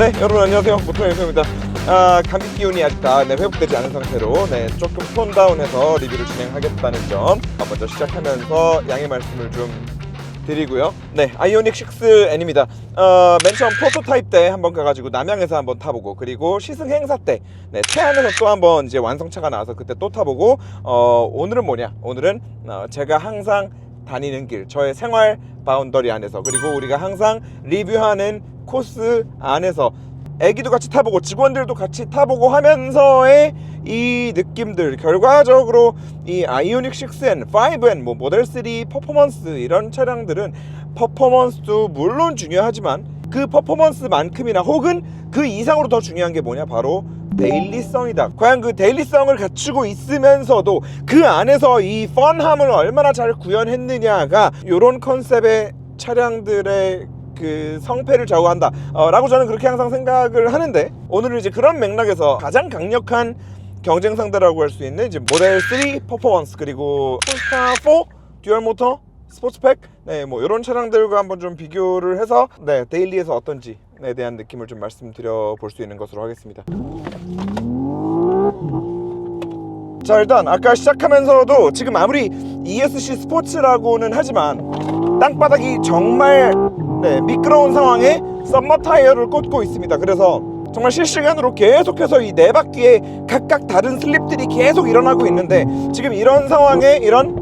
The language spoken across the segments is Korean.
네, 여러분 안녕하세요. 모토영입니다. 감기 기운이 아직 다 회복되지 않은 상태로 조금 톤다운해서 리뷰를 진행하겠다는 점 먼저 시작하면서 양해 말씀을 좀 드리고요. 아이오닉 6N입니다. 맨 처음 프로토타입 때 한번 가가지고 남양에서 한번 타보고, 그리고 시승 행사 때 태안에서 또 한번 이제 완성차가 나와서 그때 또 타보고, 오늘은 뭐냐? 오늘은 제가 항상 다니는 길, 저의 생활 바운더리 안에서, 그리고 우리가 항상 리뷰하는 코스 안에서 애기도 같이 타보고 직원들도 같이 타보고 하면서의 이 느낌들, 결과적으로 이 아이오닉 6N, 5N, 모델 3 퍼포먼스, 이런 차량들은 퍼포먼스도 물론 중요하지만 그 퍼포먼스만큼이나 혹은 그 이상으로 더 중요한 게 뭐냐? 바로 데일리성이다. 과연 그 데일리성을 갖추고 있으면서도 그 안에서 이 펀함을 얼마나 잘 구현했느냐가 요런 컨셉의 차량들의 그 성패를 좌우한다 라고 저는 그렇게 항상 생각을 하는데, 오늘은 이제 그런 맥락에서 가장 강력한 경쟁 상대라고 할 수 있는 이제 모델 3 퍼포먼스, 그리고 폴스타 4 듀얼 모터 스포츠팩, 이런 차량들과 한번 좀 비교를 해서 데일리에서 어떤지에 대한 느낌을 좀 말씀드려 볼 수 있는 것으로 하겠습니다. 자, 일단 아까 시작하면서도 지금 아무리 ESC 스포츠라고는 하지만 땅바닥이 정말 미끄러운 상황에 썸머 타이어를 꽂고 있습니다. 그래서 정말 실시간으로 계속해서 이 네 바퀴에 각각 다른 슬립들이 계속 일어나고 있는데, 지금 이런 상황에 이런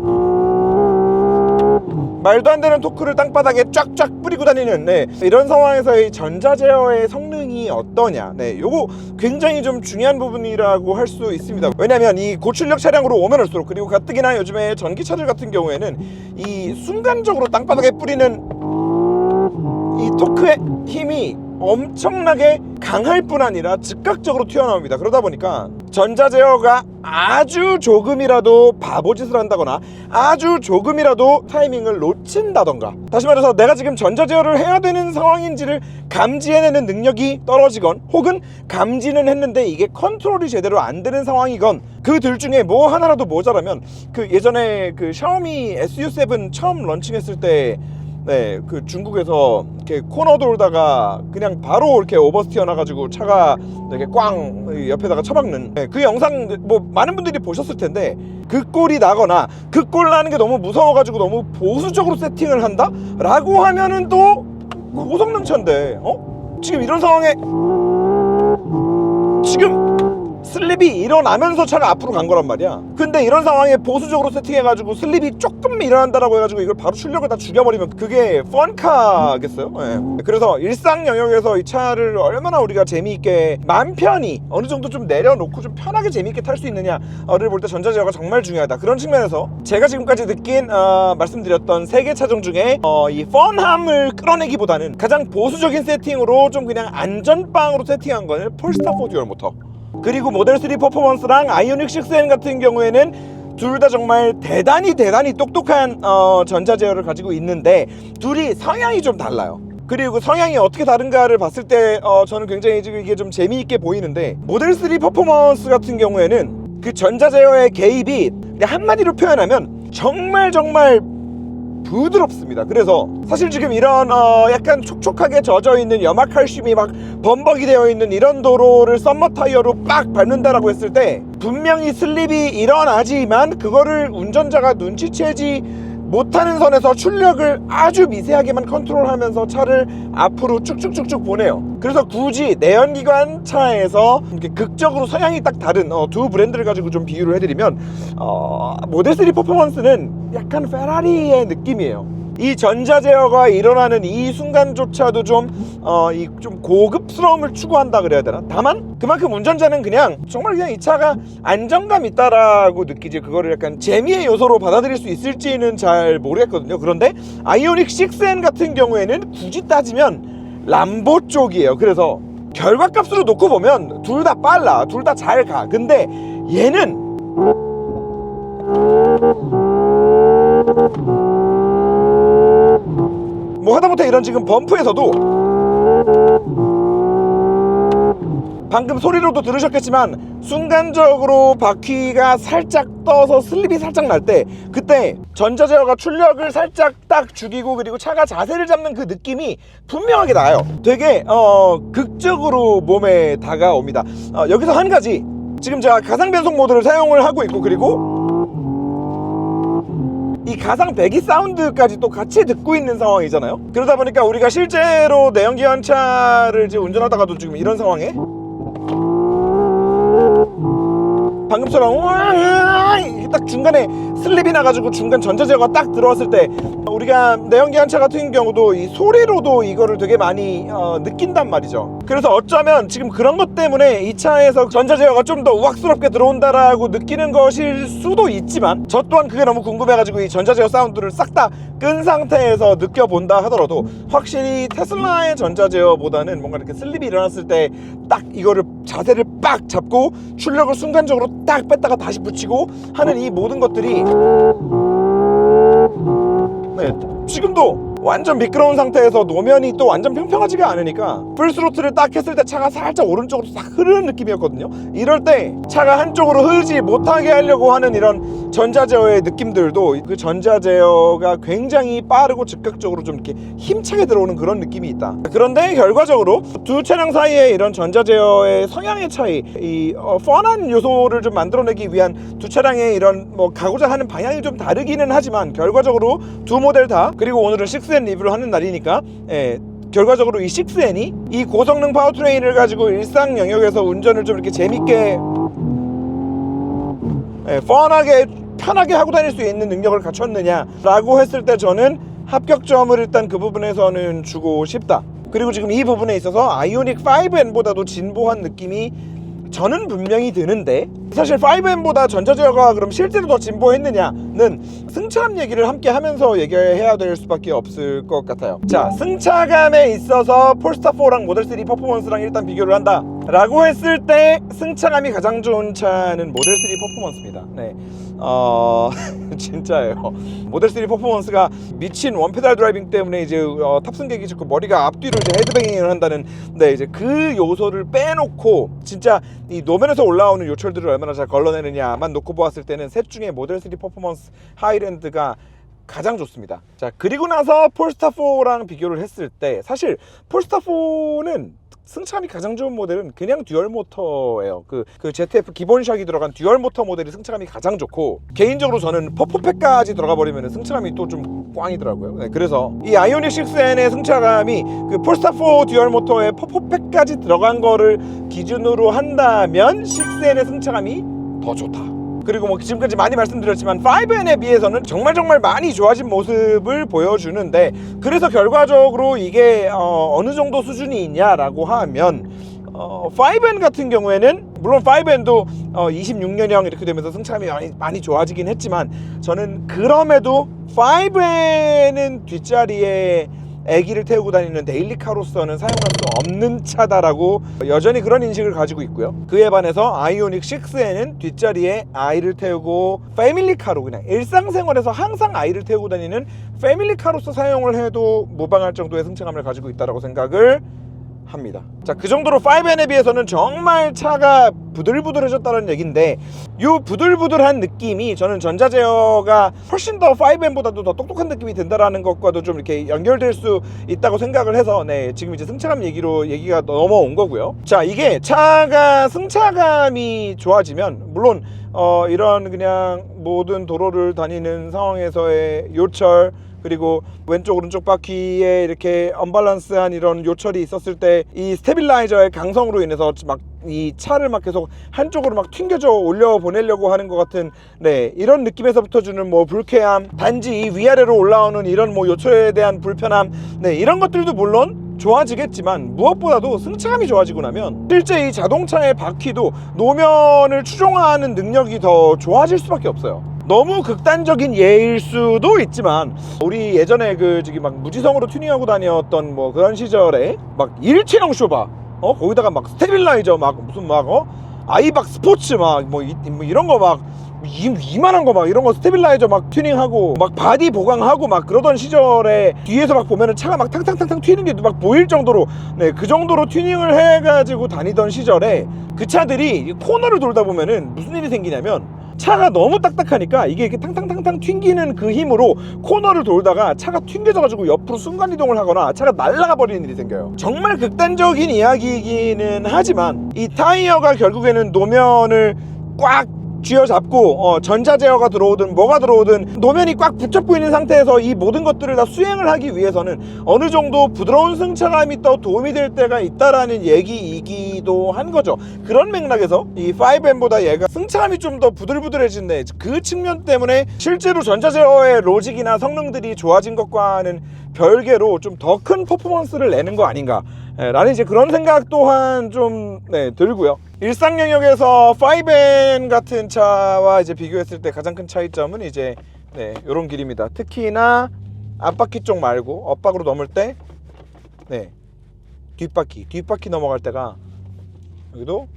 말도 안 되는 토크를 땅바닥에 쫙쫙 뿌리고 다니는 이런 상황에서의 전자 제어의 성능이 어떠냐, 요거 굉장히 좀 중요한 부분이라고 할 수 있습니다. 왜냐면 이 고출력 차량으로 오면 올수록, 그리고 가뜩이나 요즘에 전기차들 같은 경우에는 이 순간적으로 땅바닥에 뿌리는 이 토크의 힘이 엄청나게 강할 뿐 아니라 즉각적으로 튀어나옵니다. 그러다 보니까 전자 제어가 아주 조금이라도 바보짓을 한다거나 아주 조금이라도 타이밍을 놓친다던가, 다시 말해서 내가 지금 전자 제어를 해야 되는 상황인지를 감지해내는 능력이 떨어지건, 혹은 감지는 했는데 이게 컨트롤이 제대로 안 되는 상황이건, 그 둘 중에 뭐 하나라도 모자라면, 그 예전에 그 샤오미 SU7 처음 런칭했을 때 그 중국에서 이렇게 코너 돌다가 그냥 바로 이렇게 오버스티어 나가지고 차가 이렇게 꽝 옆에다가 처박는 그 영상 많은 분들이 보셨을 텐데, 그 꼴이 나거나 그 꼴 나는 게 너무 무서워가지고 너무 보수적으로 세팅을 한다? 라고 하면은 또 고성능 차인데, 지금 이런 상황에 지금 슬립이 일어나면서 차가 앞으로 간 거란 말이야. 근데 이런 상황에 보수적으로 세팅해가지고 슬립이 조금 일어난다라고 해가지고 이걸 바로 출력을 다 죽여버리면 그게 펀카겠어요? 그래서 일상 영역에서 이 차를 얼마나 우리가 재미있게 맘 편히 어느 정도 좀 내려놓고 좀 편하게 재미있게 탈 수 있느냐를 볼 때 전자 제어가 정말 중요하다. 그런 측면에서 제가 지금까지 느낀 말씀드렸던 3개 차종 중에 이 펀함을 끌어내기보다는 가장 보수적인 세팅으로 좀 그냥 안전빵으로 세팅한 거는 폴스타 4 듀얼 모터, 그리고 모델 3 퍼포먼스랑 아이오닉 6N 같은 경우에는 둘 다 정말 대단히 똑똑한 전자 제어를 가지고 있는데, 둘이 성향이 좀 달라요. 그리고 성향이 어떻게 다른가를 봤을 때 저는 굉장히 이게 좀 재미있게 보이는데, 모델 3 퍼포먼스 같은 경우에는 그 전자 제어의 개입이 한마디로 표현하면 정말 부드럽습니다. 그래서 사실 지금 이런 약간 촉촉하게 젖어있는 염화칼슘이 막 범벅이 되어 있는 이런 도로를 썸머 타이어로 빡 밟는다라고 했을 때 분명히 슬립이 일어나지만 그거를 운전자가 눈치채지 못하는 선에서 출력을 아주 미세하게만 컨트롤하면서 차를 앞으로 쭉쭉쭉쭉 보내요. 그래서 굳이 내연기관 차에서 이렇게 극적으로 성향이 딱 다른 두 브랜드를 가지고 좀 비유를 해드리면, 모델 3 퍼포먼스는 약간 페라리의 느낌이에요. 이 전자 제어가 일어나는 이 순간조차도 좀 고급스러움을 추구한다 그래야 되나? 다만 그만큼 운전자는 정말 이 차가 안정감 있다라고 느끼지, 그거를 약간 재미의 요소로 받아들일 수 있을지는 잘 모르겠거든요. 그런데 아이오닉 6N 같은 경우에는 굳이 따지면 람보 쪽이에요. 그래서 결과값으로 놓고 보면 둘 다 빨라, 둘 다 잘 가. 근데 얘는 하다못해 이런 지금 범프에서도 방금 소리로도 들으셨겠지만 순간적으로 바퀴가 살짝 떠서 슬립이 살짝 날 때 그때 전자제어가 출력을 살짝 딱 죽이고 그리고 차가 자세를 잡는 그 느낌이 분명하게 나요. 되게 극적으로 몸에 다가옵니다. 여기서 한 가지, 지금 제가 가상 변속 모드를 사용을 하고 있고 그리고 이 가상 배기 사운드까지 또 같이 듣고 있는 상황이잖아요. 그러다 보니까 우리가 실제로 내연기관차를 지금 운전하다가도 지금 이런 상황에 방금처럼 딱 중간에 슬립이 나가지고 중간 전자제어가 딱 들어왔을 때 우리가 내연기관차 같은 경우도 이 소리로도 이거를 되게 많이 느낀단 말이죠. 그래서 어쩌면 지금 그런 것 때문에 이 차에서 전자제어가 좀 더 우악스럽게 들어온다라고 느끼는 것일 수도 있지만 저 또한 그게 너무 궁금해가지고 이 전자제어 사운드를 싹 다 끈 상태에서 느껴본다 하더라도 확실히 테슬라의 전자제어보다는 뭔가 이렇게 슬립이 일어났을 때 딱 이거를 자세를 빡 잡고 출력을 순간적으로 딱 뺐다가 다시 붙이고 하는 이 모든 것들이 네, 지금도 완전 미끄러운 상태에서 노면이 또 완전 평평하지가 않으니까 풀스로틀을 딱 했을 때 차가 살짝 오른쪽으로 싹 흐르는 느낌이었거든요. 이럴 때 차가 한쪽으로 흐르지 못하게 하려고 하는 이런 전자제어의 느낌들도 그 전자제어가 굉장히 빠르고 즉각적으로 좀 이렇게 힘차게 들어오는 그런 느낌이 있다. 그런데 결과적으로 두 차량 사이에 이런 전자제어의 성향의 차이, 이 펀한 요소를 좀 만들어내기 위한 두 차량의 이런 뭐 가고자 하는 방향이 좀 다르기는 하지만 결과적으로 두 모델 다, 그리고 오늘은 6N 리뷰를 하는 날이니까 결과적으로 이 6N이 이 고성능 파워트레인을 가지고 일상 영역에서 운전을 좀 이렇게 재밌게 펀하게 편하게 하고 다닐 수 있는 능력을 갖췄느냐 라고 했을 때 저는 합격점을 일단 그 부분에서는 주고 싶다. 그리고 지금 이 부분에 있어서 아이오닉 5N보다도 진보한 느낌이 저는 분명히 드는데, 사실 5N보다 전자제어가 그럼 실제로 더 진보했느냐는 승차감 얘기를 함께 하면서 얘기해야 될 수밖에 없을 것 같아요. 자, 승차감에 있어서 폴스타4랑 모델3 퍼포먼스랑 일단 비교를 한다 라고 했을 때 승차감이 가장 좋은 차는 모델3 퍼포먼스입니다. 네, 진짜예요. 모델3 퍼포먼스가 미친 원페달 드라이빙 때문에 이제 탑승객이 자꾸 머리가 앞뒤로 이제 헤드뱅잉을 한다는, 네, 이제 그 요소를 빼놓고 진짜 이 노면에서 올라오는 요철들을 얼마나 잘 걸러내느냐만 놓고 보았을 때는 셋 중에 모델3 퍼포먼스 하이랜드가 가장 좋습니다. 자, 그리고 나서 폴스타4랑 비교를 했을 때 사실 폴스타4는 승차감이 가장 좋은 모델은 그냥 듀얼 모터예요. 그 ZF 기본샥이 들어간 듀얼 모터 모델이 승차감이 가장 좋고, 개인적으로 저는 퍼포팩까지 들어가 버리면 승차감이 또 좀 꽝이더라고요. 네, 그래서 이 아이오닉 6N의 승차감이 그 폴스타4 듀얼 모터에 퍼포팩까지 들어간 거를 기준으로 한다면 6N의 승차감이 더 좋다. 그리고 뭐 지금까지 많이 말씀드렸지만 5N에 비해서는 정말 많이 좋아진 모습을 보여주는데, 그래서 결과적으로 이게 어느 정도 수준이 있냐라고 하면 5N 같은 경우에는 물론 5N도 26년형 이렇게 되면서 승차감이 많이 좋아지긴 했지만, 저는 그럼에도 5N은 뒷자리에 애기를 태우고 다니는 데일리카로서는 사용할 수 없는 차다라고 여전히 그런 인식을 가지고 있고요. 그에 반해서 아이오닉 6N은 뒷자리에 아이를 태우고 패밀리카로 그냥 일상생활에서 항상 아이를 태우고 다니는 패밀리카로서 사용을 해도 무방할 정도의 승차감을 가지고 있다고 생각을 합니다. 자, 그 정도로 5N에 비해서는 정말 차가 부들부들해졌다는 얘기인데, 이 부들부들한 느낌이 저는 전자제어가 훨씬 더 5N보다도 더 똑똑한 느낌이 든다라는 것과도 좀 이렇게 연결될 수 있다고 생각을 해서, 네, 지금 이제 승차감 얘기가 넘어온 거고요. 자, 이게 차가 승차감이 좋아지면 물론 이런 그냥 모든 도로를 다니는 상황에서의 요철, 그리고 왼쪽 오른쪽 바퀴에 이렇게 언밸런스한 이런 요철이 있었을 때 이 스테빌라이저의 강성으로 인해서 막 이 차를 막 계속 한쪽으로 막 튕겨져 올려 보내려고 하는 것 같은, 네, 이런 느낌에서부터 주는 뭐 불쾌함, 단지 이 위아래로 올라오는 이런 뭐 요철에 대한 불편함, 네, 이런 것들도 물론 좋아지겠지만 무엇보다도 승차감이 좋아지고 나면 실제 이 자동차의 바퀴도 노면을 추종하는 능력이 더 좋아질 수밖에 없어요. 너무 극단적인 예일 수도 있지만 우리 예전에 그 저기 막 무지성으로 튜닝하고 다녔던 뭐 그런 시절에 막 일체형 쇼바 거기다가 막 스테빌라이저 막 무슨 막 아이박 스포츠 막 뭐 이런 거 막 이만한 거 막 이런 거 스테빌라이저 막 튜닝하고 막 바디 보강하고 막 그러던 시절에 뒤에서 막 보면은 차가 막 탕탕탕탕 튀는 게 막 보일 정도로 네, 그 정도로 튜닝을 해가지고 다니던 시절에 그 차들이 코너를 돌다 보면은 무슨 일이 생기냐면 차가 너무 딱딱하니까 이게 이렇게 탕탕탕탕 튕기는 그 힘으로 코너를 돌다가 차가 튕겨져가지고 옆으로 순간이동을 하거나 차가 날아가 버리는 일이 생겨요. 정말 극단적인 이야기이기는 하지만 이 타이어가 결국에는 노면을 꽉 쥐어잡고 전자 제어가 들어오든 뭐가 들어오든 노면이 꽉 붙잡고 있는 상태에서 이 모든 것들을 다 수행을 하기 위해서는 어느 정도 부드러운 승차감이 또 도움이 될 때가 있다라는 얘기이기도 한 거죠. 그런 맥락에서 이 5M보다 얘가 승차감이 좀 더 부들부들해진데 그 측면 때문에 실제로 전자 제어의 로직이나 성능들이 좋아진 것과는 별개로 좀 더 큰 퍼포먼스를 내는 거 아닌가 라는 이제 그런 생각 또한 좀 들고요. 일상 영역에서 5N 같은 차와 이제 비교했을 때 가장 큰 차이점은 이제 요런 길입니다. 특히나 앞바퀴 쪽 말고 엇박으로 넘을 때 뒷바퀴 넘어갈 때가 여기도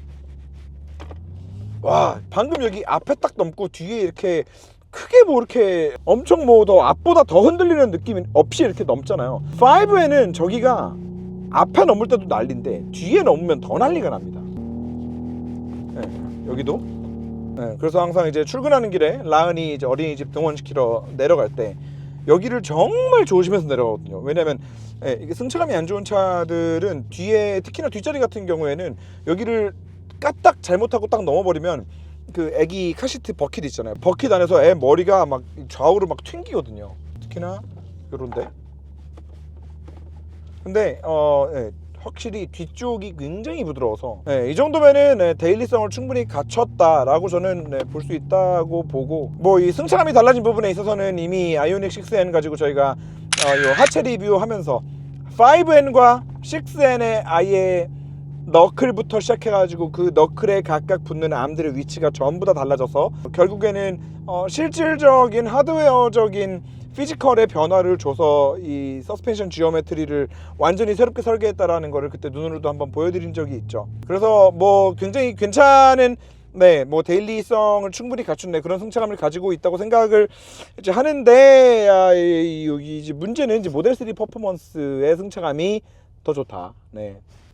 와 방금 여기 앞에 딱 넘고 뒤에 이렇게 크게 뭐 이렇게 엄청 뭐 더 앞보다 더 흔들리는 느낌이 없이 이렇게 넘잖아요. 5N은 저기가 앞에 넘을 때도 난리인데 뒤에 넘으면 더 난리가 납니다. 여기도 그래서 항상 이제 출근하는 길에 라은이 이제 어린이집 등원시키러 내려갈 때 여기를 정말 조심해서 내려가거든요. 왜냐면 이게 승차감이 안 좋은 차들은 뒤에 특히나 뒷자리 같은 경우에는 여기를 까딱 잘못하고 딱 넘어버리면 그 애기 카시트 버킷 있잖아요. 버킷 안에서 애 머리가 막 좌우로 막 튕기거든요. 특히나 요런데. 근데 확실히 뒤쪽이 굉장히 부드러워서 이 정도면은 데일리성을 충분히 갖췄다라고 저는 볼 수 있다고 보고, 뭐 이 승차감이 달라진 부분에 있어서는 이미 아이오닉 6N 가지고 저희가 요 하체 리뷰하면서 5N과 6N의 아예 너클부터 시작해가지고 그 너클에 각각 붙는 암들의 위치가 전부 다 달라져서 결국에는 실질적인 하드웨어적인 피지컬의 변화를 줘서 이 서스펜션 지오메트리를 완전히 새롭게 설계했다라는 거를 그때 눈으로도 한번 보여드린 적이 있죠. 그래서 뭐 굉장히 괜찮은 뭐 데일리성을 충분히 갖춘 그런 승차감을 가지고 있다고 생각을 이제 하는데 여기 이제 문제는 이제 모델 3 퍼포먼스의 승차감이 더 좋다.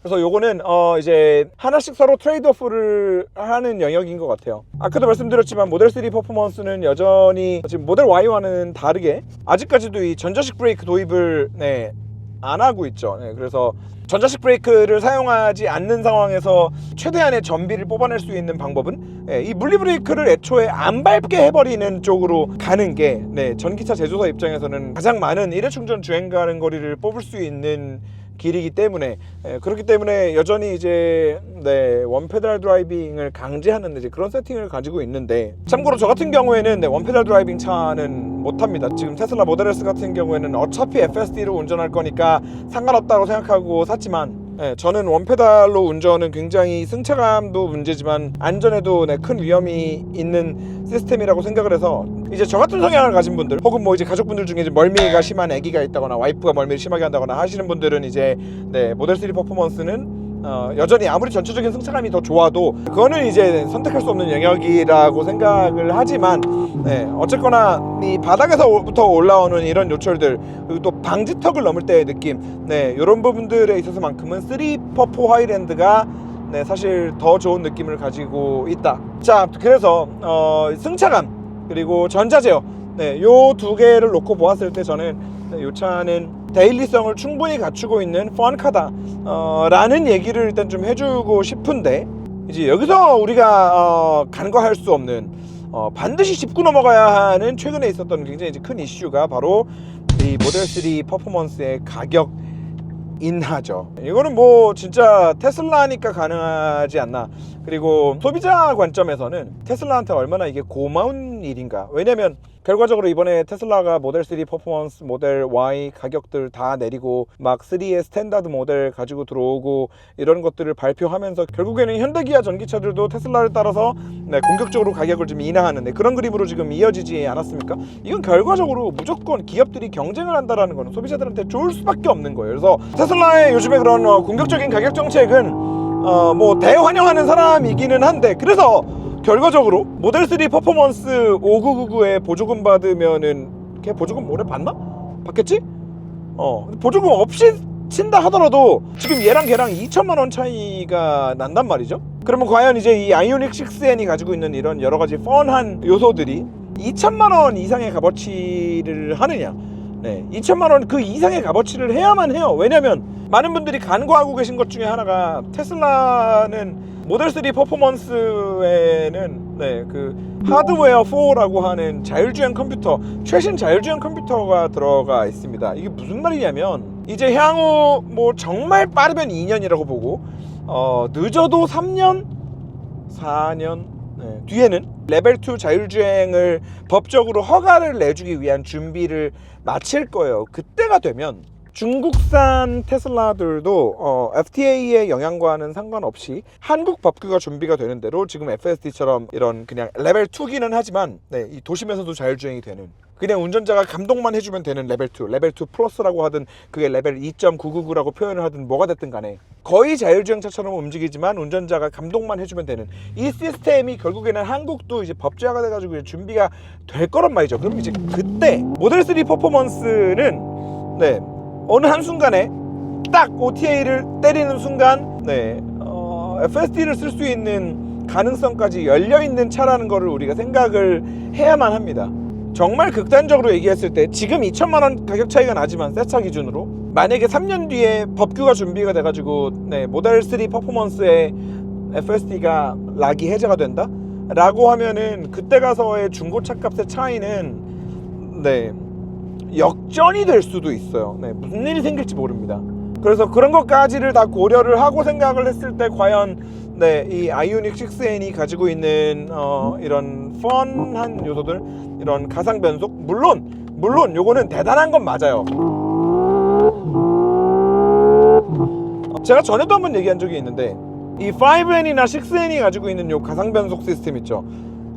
그래서 요거는 이제 하나씩 서로 트레이드오프를 하는 영역인 것 같아요. 아까도 말씀드렸지만 모델 3 퍼포먼스는 여전히 지금 모델 Y와는 다르게 아직까지도 이 전자식 브레이크 도입을 안 하고 있죠. 그래서 전자식 브레이크를 사용하지 않는 상황에서 최대한의 전비를 뽑아낼 수 있는 방법은 이 물리 브레이크를 애초에 안 밟게 해버리는 쪽으로 가는 게 전기차 제조사 입장에서는 가장 많은 일회 충전 주행 가는 거리를 뽑을 수 있는 길이기 때문에 그렇기 때문에 여전히 이제 원페달 드라이빙을 강제하는 이제 그런 세팅을 가지고 있는데, 참고로 저 같은 경우에는 원페달 드라이빙 차는 못합니다. 지금 테슬라 모델 S 같은 경우에는 어차피 FSD로 운전할 거니까 상관없다고 생각하고 샀지만 저는 원페달로 운전은 굉장히 승차감도 문제지만 안전에도 큰 위험이 있는 시스템이라고 생각을 해서, 이제 저 같은 성향을 가진 분들 혹은 뭐 이제 가족분들 중에 이제 멀미가 심한 아기가 있다거나 와이프가 멀미를 심하게 한다거나 하시는 분들은 이제 모델 3 퍼포먼스는 여전히 아무리 전체적인 승차감이 더 좋아도 그거는 이제 선택할 수 없는 영역이라고 생각을 하지만 어쨌거나 이 바닥에서부터 올라오는 이런 요철들, 그리고 또 방지턱을 넘을 때의 느낌, 이런 부분들에 있어서만큼은 3퍼포 하이랜드가 사실 더 좋은 느낌을 가지고 있다. 자, 그래서 승차감 그리고 전자제어 요 두 개를 놓고 보았을 때 저는 이 차는 데일리성을 충분히 갖추고 있는 펀카다 라는 얘기를 일단 좀 해주고 싶은데, 이제 여기서 우리가 간과할 수 없는 반드시 짚고 넘어가야 하는 최근에 있었던 굉장히 이제 큰 이슈가 바로 이 모델 3 퍼포먼스의 가격 인하죠. 이거는 뭐 진짜 테슬라니까 가능하지 않나. 그리고 소비자 관점에서는 테슬라한테 얼마나 이게 고마운 일인가. 왜냐면 결과적으로 이번에 테슬라가 모델 3 퍼포먼스, 모델 Y 가격들 다 내리고 막 3의 스탠다드 모델 가지고 들어오고 이런 것들을 발표하면서 결국에는 현대기아 전기차들도 테슬라를 따라서 공격적으로 가격을 좀 인하하는 그런 그림으로 지금 이어지지 않았습니까? 이건 결과적으로 무조건 기업들이 경쟁을 한다라는 거는 소비자들한테 좋을 수밖에 없는 거예요. 그래서 테슬라의 요즘에 그런 공격적인 가격 정책은 뭐 대환영하는 사람이기는 한데, 그래서 결과적으로 모델 3 퍼포먼스 5999에 보조금 받으면은 걔 보조금 올해 받나? 받겠지? 보조금 없이 친다 하더라도 지금 얘랑 걔랑 2천만원 차이가 난단 말이죠. 그러면 과연 이제 이 아이오닉 6N이 가지고 있는 이런 여러가지 펀한 요소들이 2천만원 이상의 값어치를 하느냐, 네, 2천만원 그 이상의 값어치를 해야만 해요. 왜냐면 많은 분들이 간과하고 계신 것 중에 하나가 테슬라는 모델 3 퍼포먼스에는 네, 그 하드웨어 4라고 하는 자율주행 컴퓨터, 최신 자율주행 컴퓨터가 들어가 있습니다. 이게 무슨 말이냐면 이제 향후 뭐 정말 빠르면 2년이라고 보고 늦어도 3년, 4년 네, 뒤에는 레벨 2 자율주행을 법적으로 허가를 내주기 위한 준비를 마칠 거예요. 그때가 되면 중국산 테슬라들도 FTA의 영향과는 상관없이 한국 법규가 준비가 되는 대로 지금 FSD처럼 이런 그냥 레벨 2기는 하지만 네, 이 도심에서도 자율주행이 되는, 그냥 운전자가 감독만 해주면 되는 레벨 2, 레벨 2 플러스라고 하든 그게 레벨 2.999라고 표현을 하든 뭐가 됐든 간에 거의 자율주행차처럼 움직이지만 운전자가 감독만 해주면 되는 이 시스템이 결국에는 한국도 이제 법제화가 돼가지고 이제 준비가 될 거란 말이죠. 그럼 이제 그때 모델 3 퍼포먼스는 네, 어느 한순간에 딱 OTA를 때리는 순간 네, FSD를 쓸 수 있는 가능성까지 열려있는 차라는 거를 우리가 생각을 해야만 합니다. 정말 극단적으로 얘기했을 때 지금 2천만원 가격 차이가 나지만 새 차 기준으로 만약에 3년 뒤에 법규가 준비가 돼가지고 네, 모델 3 퍼포먼스에 FSD가 락이 해제가 된다? 라고 하면은 그때 가서의 중고차 값의 차이는 네, 역전이 될 수도 있어요. 네, 무슨 일이 생길지 모릅니다. 그래서 그런 것까지를 다 고려를 하고 생각을 했을 때 과연 네, 이 아이오닉 6N이 가지고 있는 이런 펀한 요소들, 이런 가상 변속, 물론 요거는 대단한 건 맞아요. 제가 전에도 한번 얘기한 적이 있는데 이 5N이나 6N이 가지고 있는 요 가상 변속 시스템 있죠.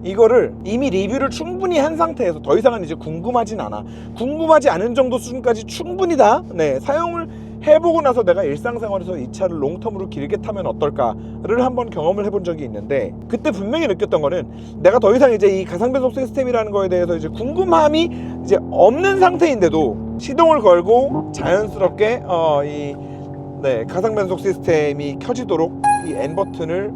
이거를 이미 리뷰를 충분히 한 상태에서 더 이상은 이제 궁금하진 않아. 궁금하지 않은 정도 수준까지 충분히 다 네, 사용을 해보고 나서 내가 일상생활에서 이 차를 롱텀으로 길게 타면 어떨까를 한번 경험을 해본 적이 있는데, 그때 분명히 느꼈던 거는 내가 더 이상 이제 이 가상변속 시스템이라는 거에 대해서 이제 궁금함이 이제 없는 상태인데도 시동을 걸고 자연스럽게 이 네, 가상변속 시스템이 켜지도록 이 N 버튼을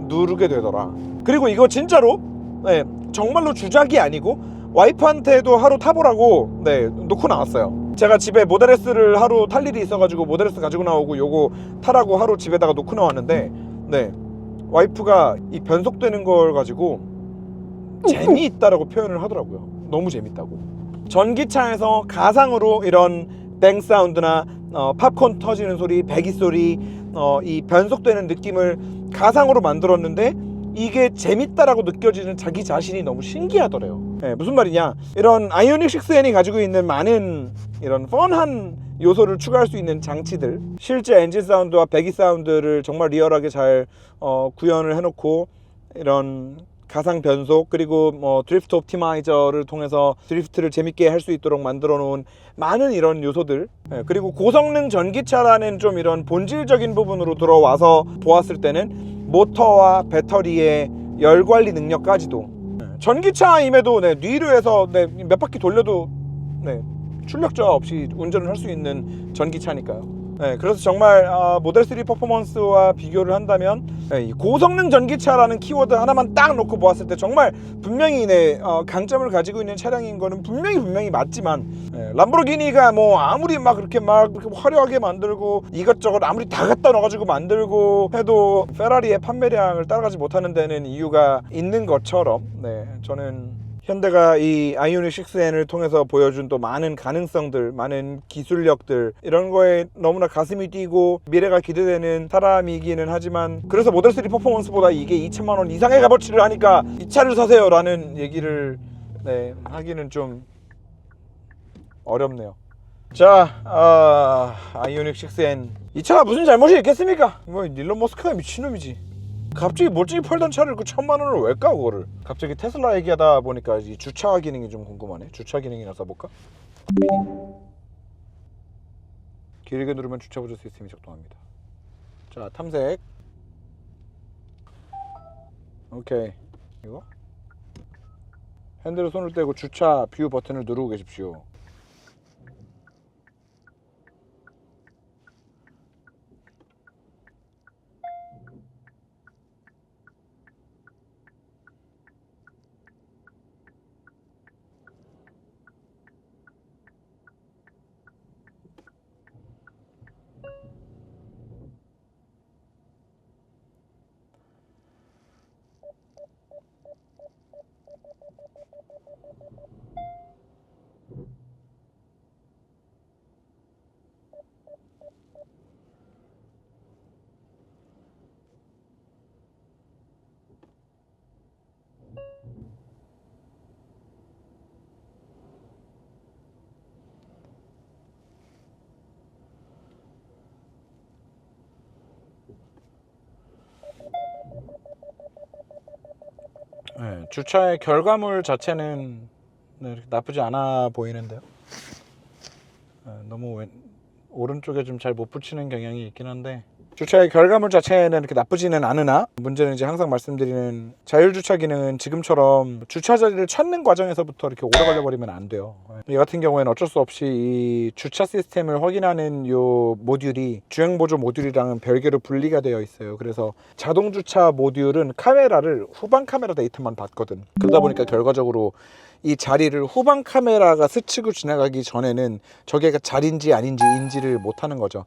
누르게 되더라. 그리고 이거 진짜로 네, 정말로 주작이 아니고 와이프한테도 하루 타보라고 네, 놓고 나왔어요. 제가 집에 모델 S를 하루 탈 일이 있어가지고 모델 S 가지고 나오고 요거 타라고 하루 집에다가 놓고 나왔는데 네, 와이프가 이 변속되는 걸 가지고 재미있다라고 표현을 하더라고요. 너무 재밌다고. 전기차에서 가상으로 이런 뱅 사운드나 팝콘 터지는 소리, 배기 소리, 이 변속되는 느낌을 가상으로 만들었는데 이게 재밌다라고 느껴지는 자기 자신이 너무 신기하더래요. 네, 무슨 말이냐, 이런 아이오닉 6N이 가지고 있는 많은 이런 펀한 요소를 추가할 수 있는 장치들, 실제 엔진 사운드와 배기 사운드를 정말 리얼하게 잘 구현을 해놓고 이런 가상 변속, 그리고 뭐 드리프트 옵티마이저를 통해서 드리프트를 재밌게 할 수 있도록 만들어 놓은 많은 이런 요소들, 그리고 고성능 전기차라는 좀 이런 본질적인 부분으로 들어와서 보았을 때는 모터와 배터리의 열 관리 능력까지도, 전기차임에도 네, 뉘르에서 네, 몇 바퀴 돌려도 네, 출력저하 없이 운전을 할 수 있는 전기차니까요. 네, 그래서 정말 모델 3 퍼포먼스와 비교를 한다면 네, 이 고성능 전기차라는 키워드 하나만 딱 놓고 보았을 때 정말 분명히 네, 강점을 가지고 있는 차량인 거는 분명히 맞지만, 네, 람보르기니가 뭐 아무리 막 그렇게 화려하게 만들고 이것저것 아무리 다 갖다 넣어가지고 만들고 해도 페라리의 판매량을 따라가지 못하는 데는 이유가 있는 것처럼, 네, 저는 현대가 이 아이오닉 6N을 통해서 보여준 또 많은 가능성들, 많은 기술력들, 이런 거에 너무나 가슴이 뛰고 미래가 기대되는 사람이기는 하지만, 그래서 모델 3 퍼포먼스보다 이게 2천만 원 이상의 값어치를 하니까 이 차를 사세요 라는 얘기를 네, 하기는 좀 어렵네요. 자, 아이오닉 6N, 이 차가 무슨 잘못이 있겠습니까? 뭐 일론 머스크가 미친놈이지. 갑자기 멀쩡히 팔던 차를 그 1,000만 원을 왜 까, 그거를. 갑자기 테슬라 얘기하다 보니까 이 주차 기능이 좀 궁금하네. 주차 기능이나 써볼까? 길게 누르면 주차 보조 시스템이 작동합니다. 자, 탐색. 오케이. 이거 핸들에 손을 떼고 주차 뷰 버튼을 누르고 계십시오. 네, 주차의 결과물 자체는 이렇게 나쁘지 않아 보이는데요. 너무 오른쪽에 좀 잘 못 붙이는 경향이 있긴 한데, 주차의 결과물 자체는 이렇게 나쁘지는 않으나, 문제는 이제 항상 말씀드리는 자율주차 기능은 지금처럼 주차 자리를 찾는 과정에서부터 이렇게 오래 걸려버리면 안 돼요. 이 같은 경우에는 어쩔 수 없이 이 주차 시스템을 확인하는 요 모듈이 주행보조 모듈이랑은 별개로 분리가 되어 있어요. 그래서 자동주차 모듈은 카메라를 후방 카메라 데이터만 받거든. 그러다 보니까 결과적으로 이 자리를 후방 카메라가 스치고 지나가기 전에는 저게 자리인지 아닌지 인지를 못하는 거죠.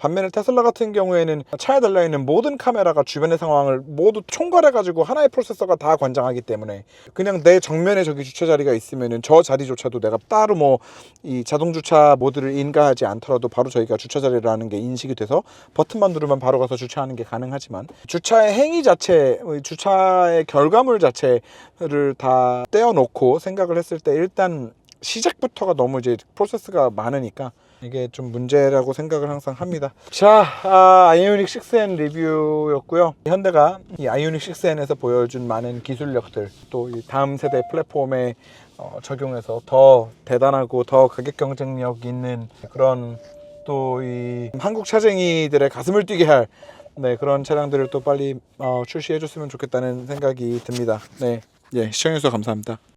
반면에 테슬라 같은 경우에는 차에 달려있는 모든 카메라가 주변의 상황을 모두 총괄해가지고 하나의 프로세서가 다 관장하기 때문에 그냥 내 정면에 저기 주차 자리가 있으면은 저 자리조차도 내가 따로 뭐 이 자동주차 모드를 인가하지 않더라도 바로 저희가 주차 자리라는 게 인식이 돼서 버튼만 누르면 바로 가서 주차하는 게 가능하지만, 주차의 행위 자체, 주차의 결과물 자체를 다 떼어놓고 생각을 했을 때 일단 시작부터가 너무 이제 프로세스가 많으니까 이게 좀 문제라고 생각을 항상 합니다. 자, 아이오닉 6N 리뷰였고요. 현대가 이 아이오닉 6N에서 보여준 많은 기술력들, 또 이 다음 세대 플랫폼에 적용해서 더 대단하고 더 가격 경쟁력 있는 그런, 또 이 한국 차쟁이들의 가슴을 뛰게 할 그런 차량들을 또 빨리 출시해 줬으면 좋겠다는 생각이 듭니다. 네, 시청해주셔서 감사합니다.